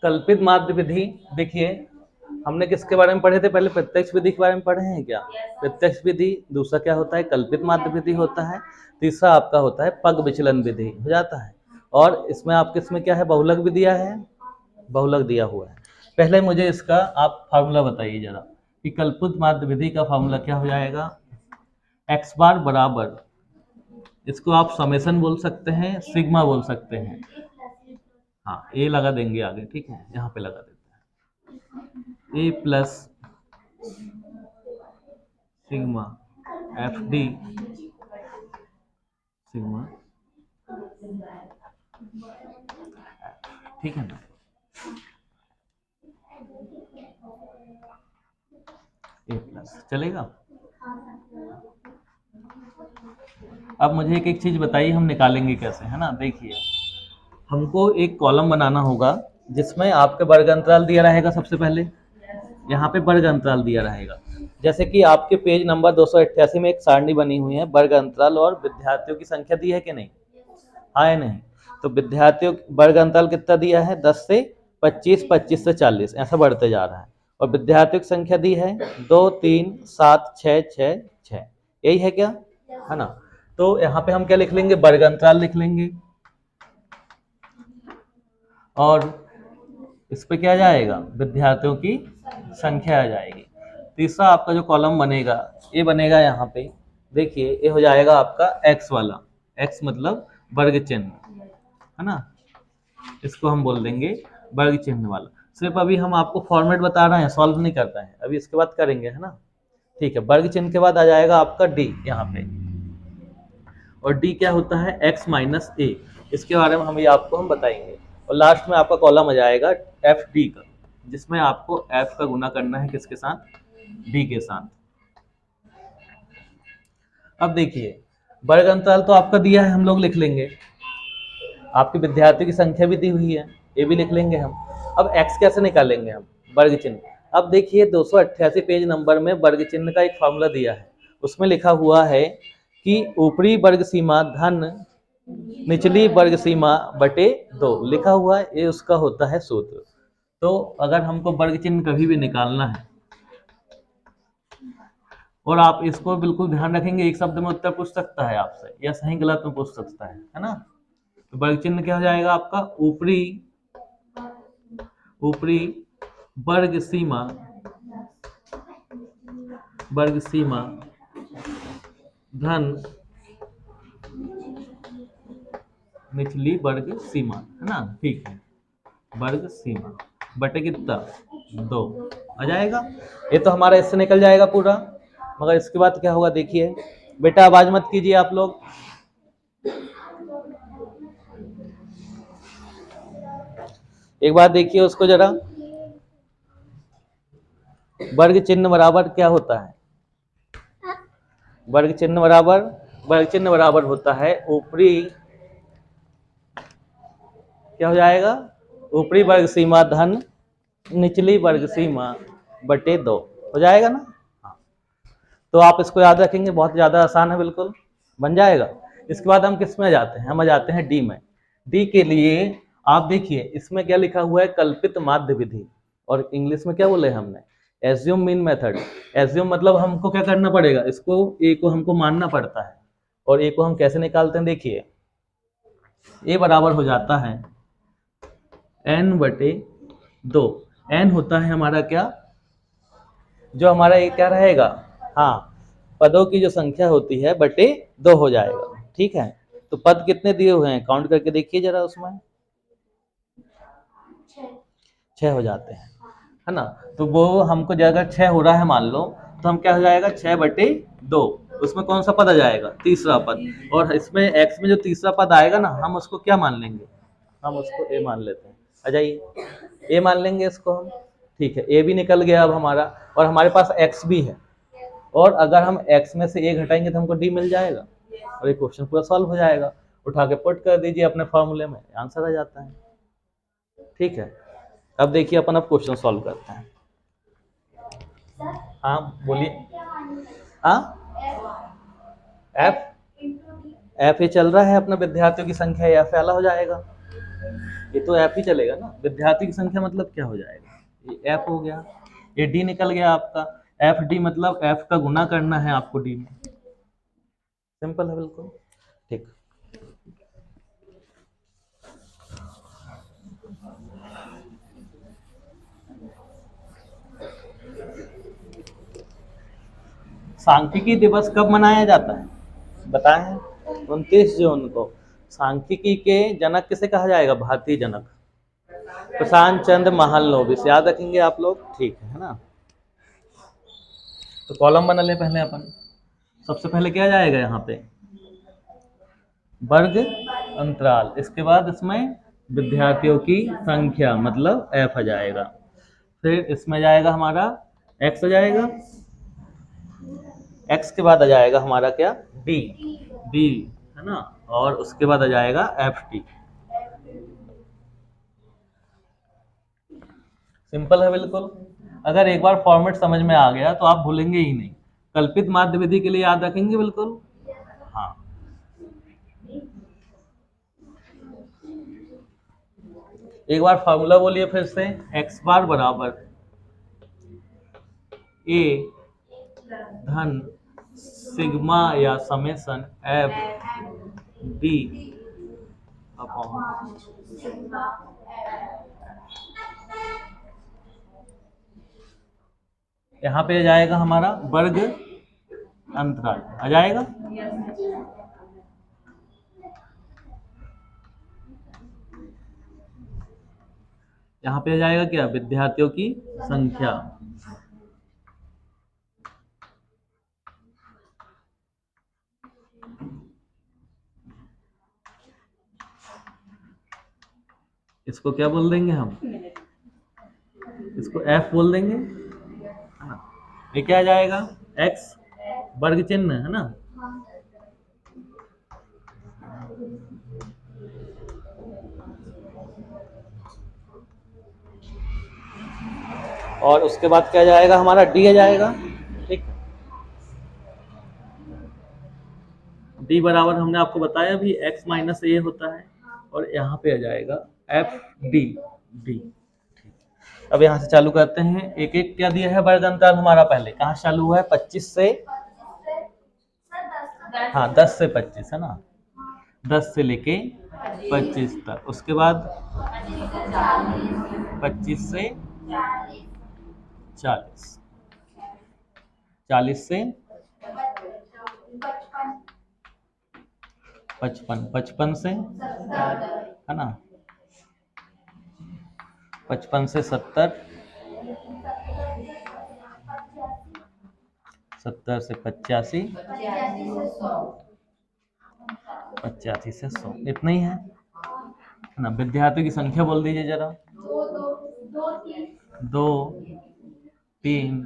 कल्पित माध्य विधि, देखिए हमने किसके बारे में पढ़े थे पहले? प्रत्यक्ष विधि के बारे में पढ़े हैं क्या? प्रत्यक्ष विधि। दूसरा क्या होता है? कल्पित माध्य विधि होता है। तीसरा आपका होता है पग विचलन विधि हो जाता है। और इसमें आपके इसमें क्या है? बहुलक भी दिया है, बहुलक दिया हुआ है। पहले मुझे इसका आप फार्मूला बताइए जरा कि कल्पित माध्य विधि का फार्मूला क्या हो जाएगा? एक्स बार बराबर, इसको आप समेशन बोल सकते हैं, सिग्मा बोल सकते हैं। हाँ, ए लगा देंगे आगे, ठीक है, यहाँ पे लगा देते हैं, A plus sigma F D sigma, ठीक है ना? ए प्लस चलेगा। अब मुझे एक एक चीज बताइए, हम निकालेंगे कैसे, है ना? देखिए हमको एक कॉलम बनाना होगा जिसमें आपके वर्ग अंतराल दिया रहेगा। सबसे पहले यहाँ पे वर्ग अंतराल दिया रहेगा। जैसे कि आपके पेज नंबर 288 में एक सारणी बनी हुई है, वर्ग अंतराल और विद्यार्थियों की संख्या दी है कि नहीं? हाँ या नहीं? तो विद्यार्थियों वर्ग अंतराल कितना दिया है? 10 से 25, 25 से 40, ऐसा बढ़ते जा रहा है। और विद्यार्थियों की संख्या दी है 2, 3, 7, 6, 6, 6, यही है क्या? है ना? तो यहाँ पे हम क्या लिख लेंगे? वर्ग अंतराल लिख लेंगे। और इस पे क्या आ जाएगा? विद्यार्थियों की संख्या आ जाएगी। तीसरा आपका जो कॉलम बनेगा, ये बनेगा यहाँ पे, देखिए ये हो जाएगा आपका एक्स वाला, एक्स मतलब वर्ग चिन्ह, है ना? इसको हम बोल देंगे वर्ग चिन्ह वाला। सिर्फ अभी हम आपको फॉर्मेट बता रहे हैं, सॉल्व नहीं करता है, अभी इसके बाद करेंगे, है ना? ठीक है, वर्ग चिन्ह के बाद आ जाएगा आपका डी यहाँ पे। और डी क्या होता है? एक्स माइनस ए, इसके बारे में हम बताएंगे। और लास्ट में आपका कॉलम आ जाएगा एफ डी का, जिसमें आपको एफ का गुना करना है किसके साथ? डी के साथ। अब देखिए वर्ग अंतराल तो आपका दिया है, हम लोग लिख लेंगे। आपके विद्यार्थियों की संख्या भी दी हुई है, ये भी लिख लेंगे हम। अब एक्स कैसे निकालेंगे हम? वर्ग चिन्ह। अब देखिए 288 पेज नंबर में वर्ग चिन्ह का एक फार्मूला दिया है, उसमें लिखा हुआ है कि ऊपरी वर्ग सीमा धन निचली वर्ग सीमा बटे 2 लिखा हुआ है, ये उसका होता है सूत्र। तो अगर हमको वर्ग चिन्ह कभी भी निकालना है, और आप इसको बिल्कुल ध्यान रखेंगे, एक शब्द में उत्तर पूछ सकता है आपसे, या सही गलत में पूछ सकता है ना? तो वर्ग चिन्ह क्या हो जाएगा आपका? ऊपरी वर्ग सीमा धन निचली वर्ग सीमा, है ना? ठीक है, वर्ग सीमा बटे कितना? 2 आ जाएगा। ये तो हमारा इससे निकल जाएगा पूरा। मगर इसके बाद क्या होगा? देखिए बेटा आवाज मत कीजिए आप लोग। एक बात देखिए उसको जरा, वर्ग चिन्ह बराबर क्या होता है? वर्ग चिन्ह बराबर होता है ऊपरी, क्या हो जाएगा? ऊपरी वर्ग सीमा धन निचली वर्ग सीमा बटे 2 हो जाएगा ना? हाँ, तो आप इसको याद रखेंगे, बहुत ज्यादा आसान है, बिल्कुल बन जाएगा। इसके बाद हम किस में जाते हैं? हम आ जाते हैं डी में। डी के लिए आप देखिए इसमें क्या लिखा हुआ है? कल्पित माध्य विधि। और इंग्लिश में क्या बोले हमने? Assume mean method. एज्यूम मतलब हमको क्या करना पड़ेगा? इसको ए को हमको मानना पड़ता है। और ए को हम कैसे निकालते हैं? देखिए ए बराबर हो जाता है n बटे 2। n होता है हमारा क्या? जो हमारा ये क्या रहेगा? हाँ, पदों की जो संख्या होती है बटे 2 हो जाएगा, ठीक है? तो पद कितने दिए हुए हैं? काउंट करके देखिए जरा, उसमें 6 हो जाते हैं, है ना? तो वो हमको अगर 6 हो रहा है मान लो, तो हम क्या हो जाएगा? 6 बटे 2, उसमें कौन सा पद आ जाएगा? तीसरा पद। और इसमें x में जो तीसरा पद आएगा ना, हम उसको क्या मान लेंगे? हम उसको a मान लेते हैं। आ जाइए, a मान लेंगे इसको हम, ठीक है? a भी निकल गया अब हमारा, और हमारे पास x भी है। और अगर हम x में से a घटाएंगे तो हमको d मिल जाएगा, और ये क्वेश्चन पूरा सॉल्व हो जाएगा। उठा के पुट कर दीजिए अपने फॉर्मूले में, आंसर आ जाता है, ठीक है? अब देखिए अपन अब क्वेश्चन सॉल्व करते हैं। हाँ बोलिए। हाँ, एफ ये चल रहा है अपना, विद्यार्थियों की संख्या एफ वाला हो जाएगा। ये तो एफ ही चलेगा ना। विद्यार्थी की संख्या मतलब क्या हो जाएगा, ये एफ हो गया, ये डी निकल गया आपका। एफ डी मतलब एफ का गुना करना है आपको डी में, सिंपल है बिल्कुल। ठीक, सांख्यिकी दिवस कब मनाया जाता है, बताएं। 29 जून को। सांख्यिकी के जनक किसे कहा जाएगा, भारतीय जनक प्रशांत चंद्र महालनोबिस, याद रखेंगे आप लोग, ठीक है ना। तो कॉलम बना ले पहले अपन, सबसे पहले क्या जाएगा यहाँ पे, वर्ग अंतराल, इसके बाद इसमें विद्यार्थियों की संख्या मतलब एफ आ जाएगा, फिर इसमें जाएगा हमारा एक्स आ जाएगा, एक्स के बाद आ जाएगा हमारा क्या, डी, डी है ना, और उसके बाद आ जाएगा एफ टी। सिंपल है बिल्कुल। अगर एक बार फॉर्मेट समझ में आ गया तो आप भूलेंगे ही नहीं। कल्पित माध्य विधि के लिए याद रखेंगे बिल्कुल, हाँ। एक बार फॉर्मूला बोलिए फिर से, एक्स बार बराबर ए धन सिग्मा या समेसन एफ डी अपॉन, यहाँ पे आ जाएगा हमारा वर्ग अंतराल आ जाएगा। यहाँ पे आ जाएगा क्या, विद्यार्थियों की संख्या, इसको क्या बोल देंगे हम, इसको एफ बोल देंगे, है ना। ये क्या आ जाएगा, एक्स वर्ग चिन्ह है ना, और उसके बाद क्या जाएगा हमारा, डी आ जाएगा, ठीक। डी बराबर हमने आपको बताया भी एक्स माइनस ए होता है, और यहाँ पे आ जाएगा एफ डी, डी। अब यहाँ से चालू करते हैं, एक एक क्या दिया है वर्ग अंतराल हमारा, पहले कहाँ चालू हुआ है, 25 से, हाँ 10 से 25 है ना, 10 से लेके 25 तक, उसके बाद 25 से 40, 40 से 55, 55 से है ना, 55 से 70, 70 से 85, 85 से 100, इतना ही है ना। विद्यार्थियों की संख्या बोल दीजिए जरा, 2 3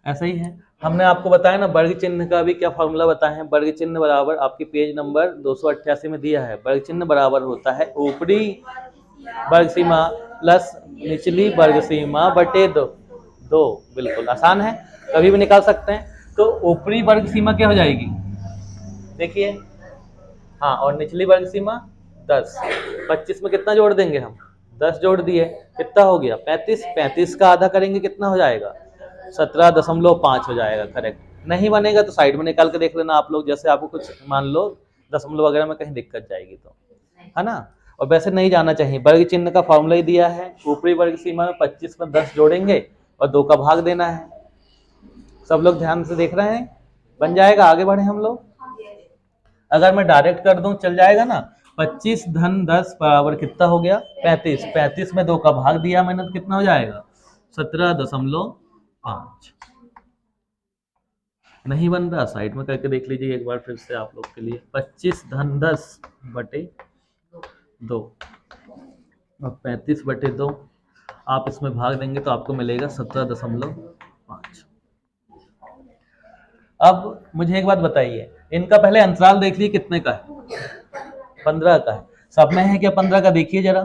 ऐसा ही है। हमने आपको बताया ना वर्ग चिन्ह का भी क्या फॉर्मूला बताए हैं, वर्ग चिन्ह बराबर आपकी पेज नंबर 288 में दिया है, वर्ग चिन्ह बराबर होता है ऊपरी वर्ग सीमा प्लस निचली वर्ग सीमा बटे 2। बिल्कुल आसान है, कभी भी निकाल सकते हैं। तो ऊपरी वर्ग सीमा क्या हो जाएगी, देखिए, हाँ, और निचली वर्ग सीमा 10, 25 में कितना जोड़ देंगे हम, 10 जोड़ दिए, कितना हो गया 35, 35 का आधा करेंगे कितना हो जाएगा, 17.5 हो जाएगा, करेक्ट। नहीं बनेगा तो साइड में निकाल के देख लेना आप लोग, जैसे आपको कुछ मान लो दशमलव वगैरह में कहीं दिक्कत जाएगी तो, है ना। और वैसे नहीं जाना चाहिए, वर्ग चिन्ह का फॉर्मूला ही दिया है, ऊपरी वर्ग सीमा में 25 में 10 जोड़ेंगे और 2 का भाग देना है। सब लोग ध्यान से देख रहे हैं, बन जाएगा, आगे बढ़े हम लोग। अगर मैं डायरेक्ट कर दूं चल जाएगा ना, 25 धन 10 बराबर कितना हो गया 35, 35 में 2 का भाग दिया मैंने तो कितना हो जाएगा 17.5। नहीं बन रहा, साइड में करके देख लीजिए एक बार फिर से आप लोग के लिए, 25 धन 10 बटे 2 और 35 बटे 2, आप इसमें भाग देंगे तो आपको मिलेगा 17.5। अब मुझे एक बात बताइए, इनका पहले अंतराल देख लीजिए कितने का है, 15 का है, सब में है क्या 15 का, देखिए जरा।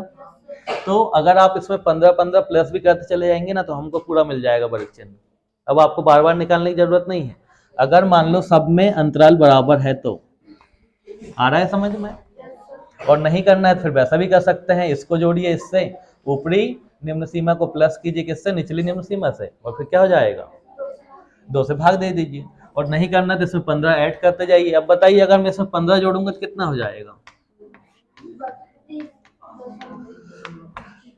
तो अगर आप इसमें 15 15 प्लस भी करते चले जाएंगे ना तो हमको पूरा मिल जाएगा वर्ग चिन्ह, अब आपको बार बार निकालने की जरूरत नहीं है। अगर मान लो सब में अंतराल बराबर है तो आ रहा है समझ में, और नहीं करना है फिर वैसा भी कर सकते हैं, इसको जोड़िए इससे, ऊपरी निम्न सीमा को प्लस कीजिए किससे, निचली निम्न सीमा से, और फिर क्या हो जाएगा 2 से भाग दे दीजिए। और नहीं करना तो इसमें 15 ऐड करते जाइए। अब बताइए अगर मैं इसमें 15 जोड़ूंगा तो कितना हो जाएगा,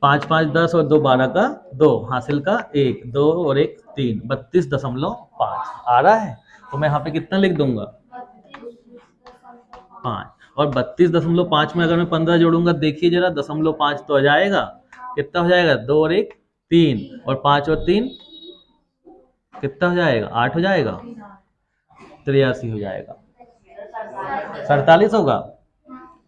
5 5 10 और 2 12 का 2, हासिल का 1 2 और 1 3, 32.5 आ रहा है। तो मैं यहाँ पे कितना लिख दूंगा 5, और 32.5 में अगर मैं 15 जोड़ूंगा देखिए जरा, 0.5 तो आ जाएगा, कितना हो जाएगा 2 और 1 3, और 5 और 3 कितना हो जाएगा 8 हो जाएगा, 83 हो जाएगा, 47 होगा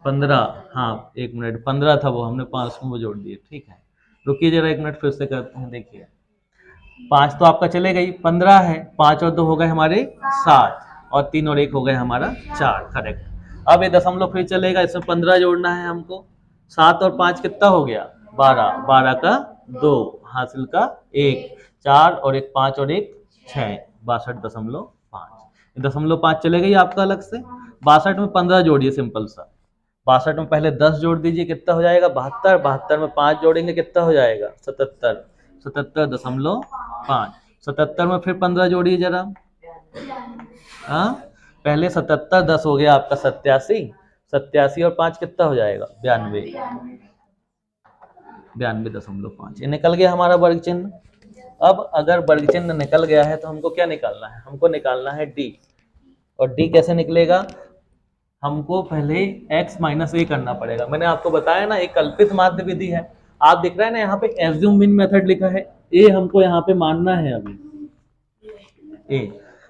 15, हाँ 1 मिनट 15 था वो, हमने 5 में वो जोड़ दिए, ठीक है। रुकिए जरा 1 मिनट फिर से करते हैं। देखिए 5 तो आपका चले गई, 15 है, 5 और 2 हो गए हमारे 7, और 3 और 1 हो गए हमारा 4, करेक्ट। अब ये दशमलव फिर चलेगा, इसमें 15 जोड़ना है हमको, 7 और 5 कितना हो गया 12, 12 का 2, हासिल का 1 4 और 1 5 और 1 6, 62.5। 0.5 चले गई आपका अलग से। 62 में 15 जोड़िए सिंपल सा, 62 में पहले 10 जोड़ दीजिए, कितना हो जाएगा 72, 72 में 5 जोड़ेंगे कितना हो जाएगा 77, 77.5, 77 में फिर 15 जोड़िए जरा, हाँ पहले 77 10 हो गया आपका 87, 87 और 5 कितना हो जाएगा 92, 92.5, ये निकल गया हमारा वर्ग चिन्ह। अब अगर वर्ग चिन्ह निकल गया है तो हमको क्या निकालना है, हमको निकालना है डी। और डी कैसे निकलेगा, हमको पहले x माइनस ए करना पड़ेगा। मैंने आपको बताया ना एक कल्पित माध्य विधि है, आप दिख रहा है ना यहाँ पे एज्यूम मीन मेथड लिखा है, ए हमको यहाँ पे मानना है अभी ए।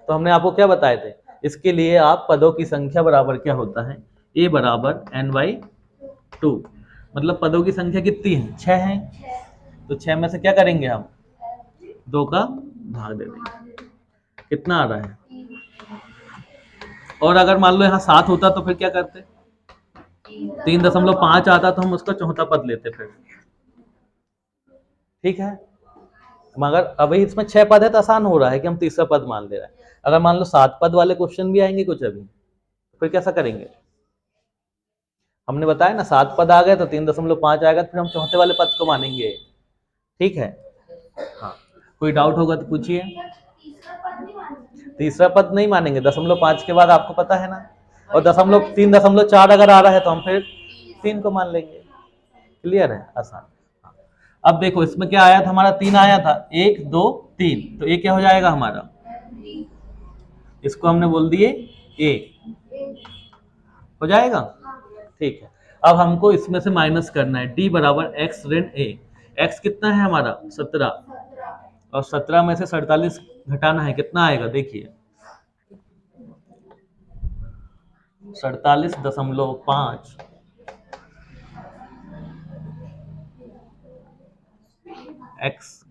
तो हमने आपको क्या बताए थे, इसके लिए आप पदों की संख्या बराबर क्या होता है, ए बराबर n/2, मतलब पदों की संख्या कितनी है 6 है, तो 6 में से क्या करेंगे हम 2 का भाग दे देंगे, कितना आ रहा है। और अगर मान लो यहाँ 7 होता तो फिर क्या करते, 3.5 आता तो हम उसका चौथा पद लेते फिर, ठीक है। मगर अभी इसमें 6 पद है तो आसान हो रहा है कि हम तीसरा पद मान ले रहे हैं। अगर मान लो 7 पद वाले क्वेश्चन भी आएंगे कुछ अभी, फिर कैसा करेंगे, हमने बताया ना 7 पद आ गए तो 3.5 आएगा, फिर हम चौथे वाले पद को मानेंगे, ठीक है। हाँ कोई डाउट होगा तो पूछिए। तीसरा पद नहीं मानेंगे, 0.5 के बाद आपको पता है ना, और 3.4 अगर आ रहा है तो हम फिर 3 को मान लेंगे, क्लियर है, आसान। अब देखो इसमें क्या आया था हमारा, 3 आया था, 1 2 3, तो ये क्या हो जाएगा हमारा, इसको हमने बोल दिए ए हो जाएगा, ठीक है। अब हमको इसमें से माइनस करना है, डी बराबर x ऋण ए, x कितना है हमारा 17, और 17 में से 47 घटाना है, कितना आएगा देखिए 47.5, x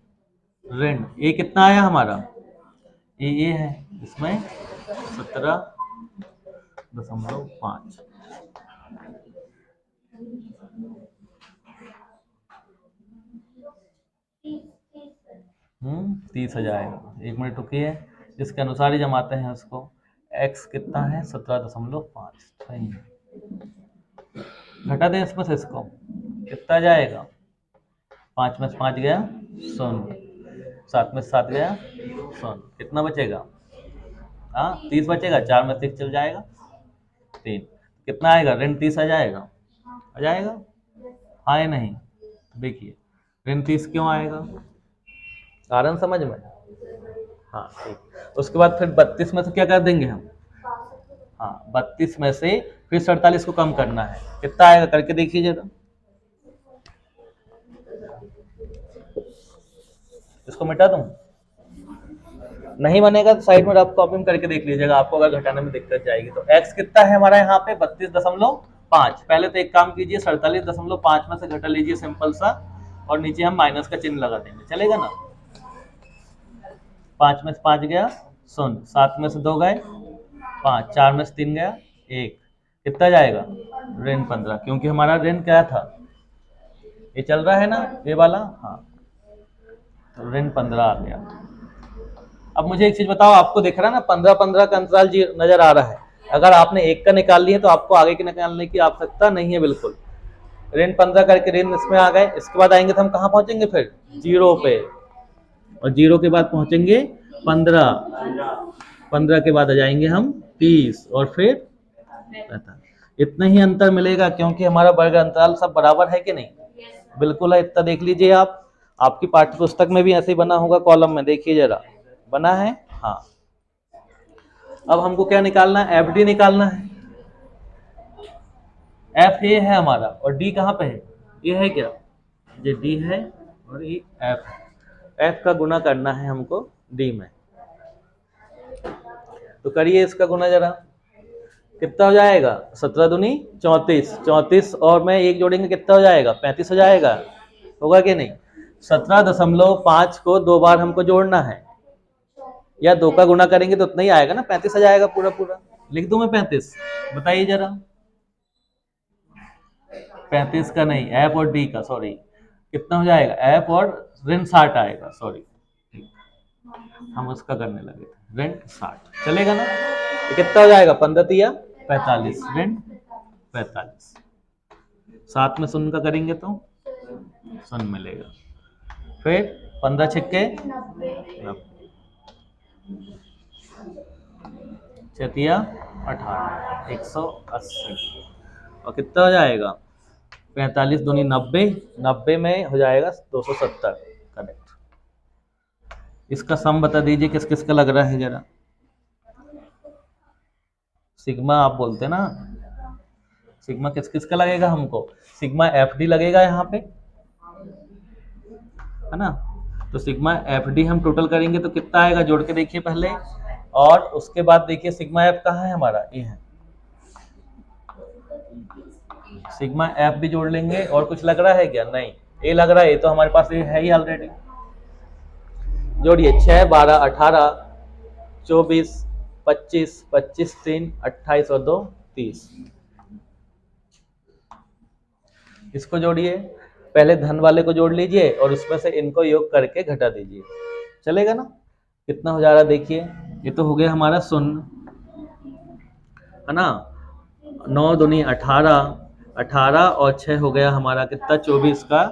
ऋण ए कितना आया हमारा, ये है, इसमें 17.5, 30 हो जाएगा। 1 मिनट रुकिए, इसके अनुसार ही जमाते हैं उसको। x कितना है 17.5, घटा दें इसमें से, इसको कितना जाएगा, 5 में से 5 गया 0, 7 में से 7 गया 0, कितना बचेगा, हाँ 30 बचेगा, 4 में से 1 चल जाएगा 3, कितना आएगा ऋण 30 आ जाएगा, हाँ या नहीं, देखिए ऋण 30 क्यों आएगा, कारण समझ में, हाँ ठीक। उसके बाद फिर 32 में से क्या कर देंगे हम, हाँ 32 में से फिर 47 को कम करना है, कितना आएगा करके देखिए जरा, इसको मिटा दूं, नहीं बनेगा तो साइड में रफ कॉपी में करके देख लीजिएगा, आपको अगर घटाने में दिक्कत जाएगी। तो x कितना है हमारा यहाँ पे 32.5, पहले तो एक काम कीजिए 47.5 में से घटा लीजिए सिंपल सा, और नीचे हम माइनस का चिन्ह लगा देंगे, चलेगा ना। 5 में से 5 गया 0, 7 में से 2 गए 5, 4 में से 3 गया 1, कितना जाएगा ऋण 15, क्योंकि हमारा ऋण क्या था, ये चल रहा है ना ये वाला, हाँ तो ऋण 15 आ गया। अब मुझे एक चीज बताओ, आपको दिख रहा है ना 15-15 का अंतराल नजर आ रहा है। अगर आपने एक का निकाल लिया तो आपको आगे के निकालने की आवश्यकता नहीं है बिल्कुल। ऋण 15 करके ऋण इसमें आ गए, इसके बाद आएंगे तो हम कहाँ पहुंचेंगे फिर जीरो पे, और जीरो के बाद पहुंचेंगे 15, 15 के बाद आ जाएंगे हम 30 और फिर 45। इतना ही अंतर मिलेगा क्योंकि हमारा वर्ग अंतराल सब बराबर है कि नहीं, बिल्कुल है। इतना देख लीजिए आप, आपकी पाठ्य पुस्तक में भी ऐसे ही बना होगा कॉलम में, देखिए जरा बना है। हाँ, अब हमको क्या निकालना है, एफडी निकालना है। एफ ये है हमारा और डी कहाँ पे है, ये है क्या, ये डी है और ये एफ, एफ का गुना करना है हमको डी में। तो करिए इसका गुना जरा, कितना हो जाएगा, 17 दूनी 34, 34 और मैं एक जोड़ेंगे कितना हो जाएगा, 35 हो जाएगा, होगा कि नहीं। 17.5 को 2 बार हमको जोड़ना है, या 2 का गुना करेंगे तो उतना ही आएगा ना, 35 आ जाएगा पूरा पूरा। लिख दूं मैं 35, बताइए जरा। 35 का नहीं, एफ और डी का, सॉरी कितना हो जाएगा, एफ और ऋण 60 आएगा, सॉरी हम उसका करने लगे थे, ऋण 60 चलेगा ना। ये कितना हो जाएगा, 15 तिया 45, ऋण 45, साथ में शून्य का करेंगे तो शून्य मिलेगा, फिर 15 छिक्के 6 18, 180 और कितना हो जाएगा, 45 दूनी 90, 90 में हो जाएगा 270, करेक्ट। इसका सम बता दीजिए किस किस का लग रहा है जरा, सिग्मा आप बोलते ना, सिग्मा किस किस का लगेगा हमको, सिग्मा एफ डी लगेगा यहाँ पे, है ना। तो सिग्मा एफ डी हम टोटल करेंगे तो कितना आएगा, जोड़ के देखिए पहले, और उसके बाद देखिए सिग्मा एफ कहाँ है हमारा, ये है, सिग्मा एफ भी जोड़ लेंगे। और कुछ लग रहा है क्या, नहीं, ये लग रहा है, ये तो हमारे पास ये है ही ऑलरेडी। जोड़िए 6 12 18 24 25 25 3 28 और 2 30, इसको जोड़िए, पहले धन वाले को जोड़ लीजिए और उसमें से इनको योग करके घटा दीजिए, चलेगा ना। कितना हो जा रहा देखिए, ये तो हो गया हमारा शून्य, है ना। 9 दूनी 18, 18 और 6 हो गया हमारा कितना, 24 का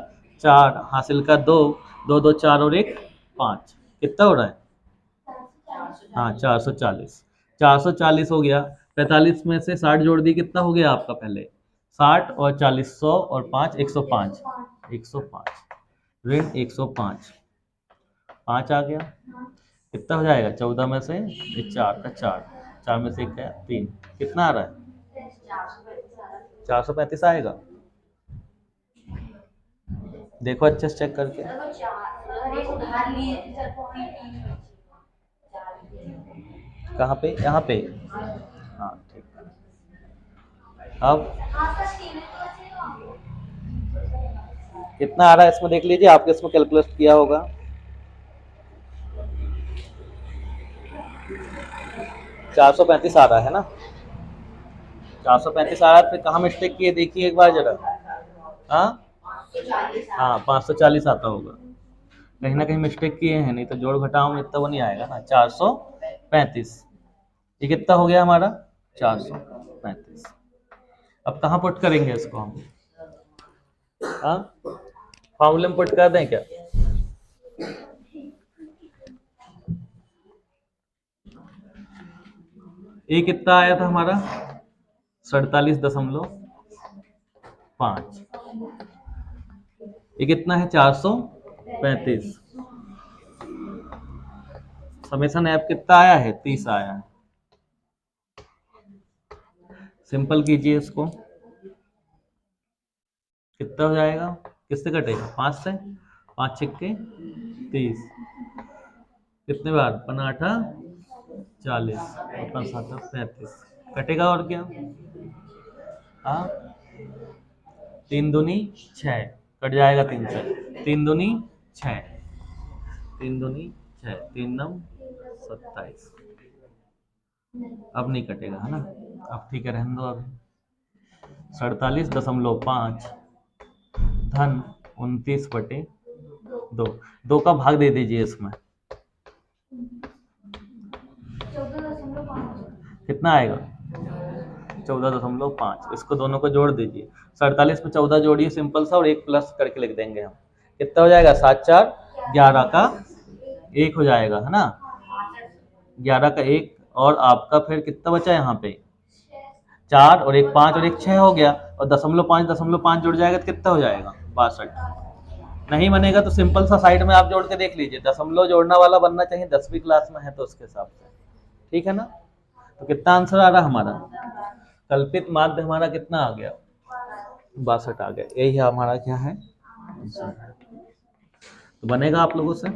4 हासिल का 2, 2 2 4 और 1 5, कितना हो रहा है, हाँ 440, 440 हो गया। 45 में से 60 जोड़ दी, कितना हो गया आपका, पहले 60 और 40, 100 और 5 105, 105 ऋण 105, 5 आ गया, कितना हो जाएगा, 14 में से 4 का 4, 4 में से 1 गया 3, कितना आ रहा है, 435 आएगा। देखो अच्छे से चेक करके, कहाँ पे, यहाँ पे, हाँ ठीक है। अब कितना आ रहा है इसमें देख लीजिए, आपने इसमें कैलकुलेट किया होगा, 435 आ रहा है ना, 435 आ रहा है। फिर कहाँ मिस्टेक की है देखिए एक बार जरा, हाँ 540 आता होगा, कहीं ना कहीं मिस्टेक किए हैं, नहीं तो जोड़ घटाओ में इतना वो नहीं आएगा ना। 435, ये कितना हो गया हमारा, 435। अब कहाँ पुट करेंगे इसको हम, हाँ फॉर्मूले में पुट कर दें क्या, ये कितना आया था हमारा, 47.5, ये कितना है 435, समेशन ऐप कितना आया है, 30 आया है। सिंपल कीजिए इसको, कितना हो जाएगा, किससे कटेगा, 5 से, 5 छिक्के 30, कितने बार, 5 40 और 5 35 कटेगा, और क्या, हाँ 3 दूनी 6 कट जाएगा, 3 से 3 दूनी 6, 3 दूनी 6, 3 9 27, अब नहीं कटेगा, है ना। अब ठीक है, रहने दो अभी। 47.5 धन 29/2, 2 का भाग दे दीजिए इसमें, कितना आएगा? 14.5। इसको दोनों को जोड़ दीजिए। 47 में 14 जोड़िए सिंपल सा, और एक प्लस करके लिख देंगे हम। कितना हो जाएगा? 7 4 11 का 1 हो जाएगा, है ना? 11 का 1, और आपका फिर कितना बचा यहाँ पे? 4 और 1 5 और 1 6 हो गया, और 0.5 जुड़ जाएगा तो कितना हो जाएगा? 62। नहीं बनेगा तो सिंपल सा साइड में आप जोड़ के देख लीजिए। दशमलव जोड़ना वाला बनना चाहिए, 10वीं क्लास में है तो उसके हिसाब से, ठीक है ना? तो कितना आंसर आ रहा हमारा? कल्पित माध्य हमारा कितना आ गया? 62 आ गया। यही हमारा क्या है? तो बनेगा आप लोगों से।